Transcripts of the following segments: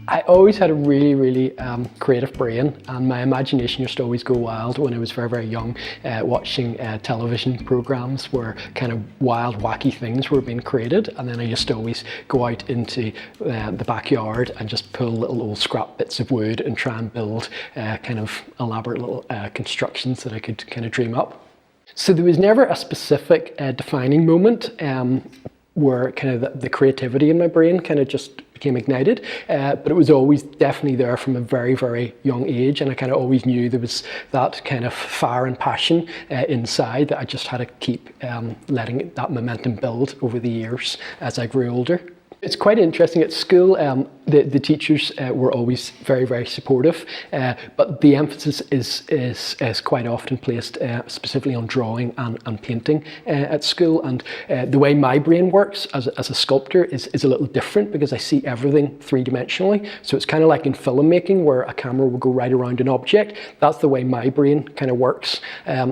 I always had a really creative brain, and my imagination used to always go wild when I was very young, watching television programs where kind of wild, wacky things were being created. And then I used to always go out into the backyard and just pull little old scrap bits of wood and try and build kind of elaborate little constructions that I could kind of dream up. So there was never a specific defining moment where kind of the creativity in my brain kind of just became ignited, but it was always definitely there from a very young age, and I kind of always knew there was that kind of fire and passion inside that I just had to keep letting that momentum build over the years as I grew older. It's quite interesting at school. The teachers were always very supportive, but the emphasis is quite often placed specifically on drawing and painting at school. And the way my brain works as a sculptor is a little different because I see everything three-dimensionally. So it's kind of like in filmmaking where a camera will go right around an object. That's the way my brain kind of works.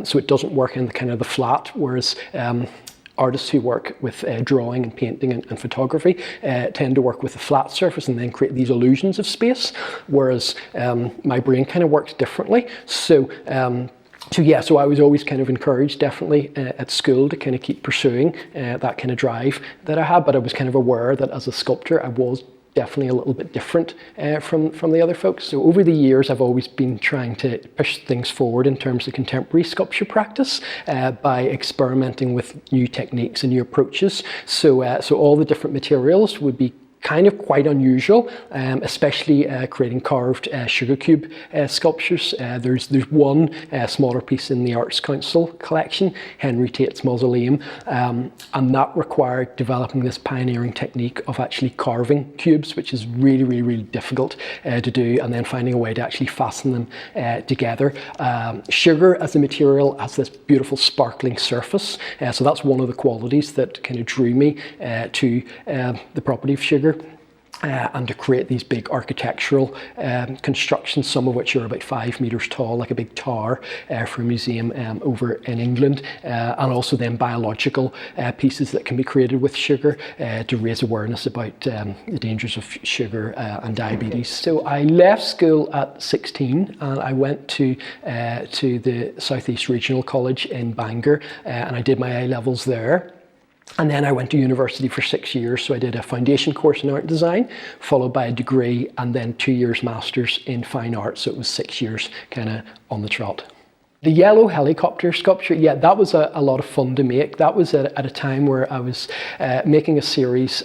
So it doesn't work in the kind of the flat, whereas artists who work with drawing and painting and photography tend to work with a flat surface and then create these illusions of space, whereas my brain kind of works differently. So I was always kind of encouraged, definitely at school, to kind of keep pursuing that kind of drive that I had, but I was kind of aware that as a sculptor I was definitely a little bit different from the other folks. So over the years, I've always been trying to push things forward in terms of contemporary sculpture practice by experimenting with new techniques and new approaches. So all the different materials would be kind of quite unusual, especially creating carved sugar cube sculptures. There's one smaller piece in the Arts Council collection, Henry Tate's Mausoleum, and that required developing this pioneering technique of actually carving cubes, which is really difficult to do, and then finding a way to actually fasten them together. Sugar as a material has this beautiful sparkling surface, so that's one of the qualities that kind of drew me to the property of sugar. And to create these big architectural constructions, some of which are about 5 meters tall, like a big tower for a museum over in England, and also then biological pieces that can be created with sugar to raise awareness about the dangers of sugar and diabetes. So I left school at 16 and I went to the South East Regional College in Bangor, and I did my A-levels there. And then I went to university for 6 years. So I did a foundation course in art design, followed by a degree, and then 2 years master's in fine arts. So it was 6 years kind of on the trot. The yellow helicopter sculpture, yeah, that was a lot of fun to make. That was at a time where I was making a series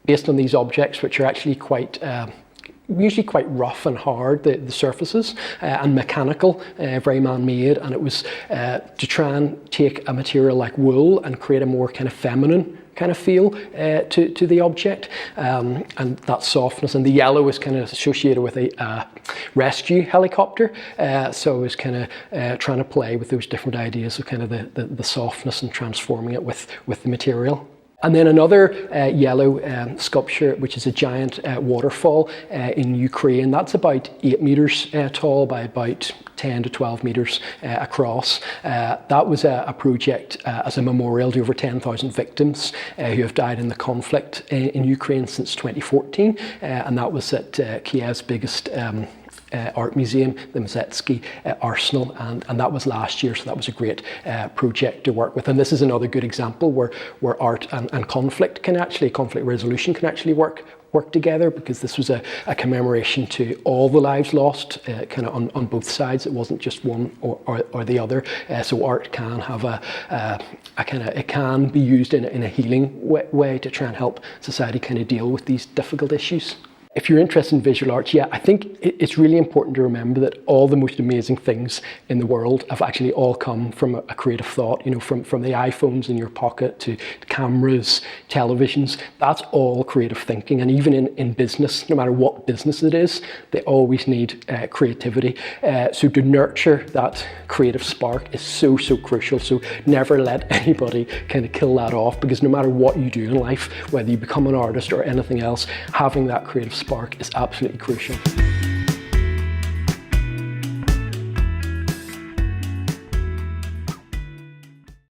based on these objects, which are actually usually quite rough and hard, the surfaces, and mechanical, very man-made, and it was to try and take a material like wool and create a more kind of feminine kind of feel to the object, and that softness. And the yellow was kind of associated with a rescue helicopter, so I was kind of trying to play with those different ideas of kind of the softness and transforming it with the material. And then another yellow sculpture, which is a giant waterfall in Ukraine. That's about 8 meters tall by about 10 to 12 meters across. That was a project as a memorial to over 10,000 victims who have died in the conflict in Ukraine since 2014. And that was at Kiev's biggest art museum, the Mazetsky Arsenal, and that was last year, so that was a great project to work with. And this is another good example where art and conflict resolution can actually work together, because this was a commemoration to all the lives lost kind of on both sides. It wasn't just one or the other. So art can have it can be used in a healing way to try and help society kind of deal with these difficult issues. If you're interested in visual arts, yeah, I think it's really important to remember that all the most amazing things in the world have actually all come from a creative thought, from the iPhones in your pocket to cameras, televisions. That's all creative thinking. And even in business, no matter what business it is, they always need creativity. So to nurture that creative spark is so crucial. So never let anybody kind of kill that off, because no matter what you do in life, whether you become an artist or anything else, having that creative spark is absolutely crucial.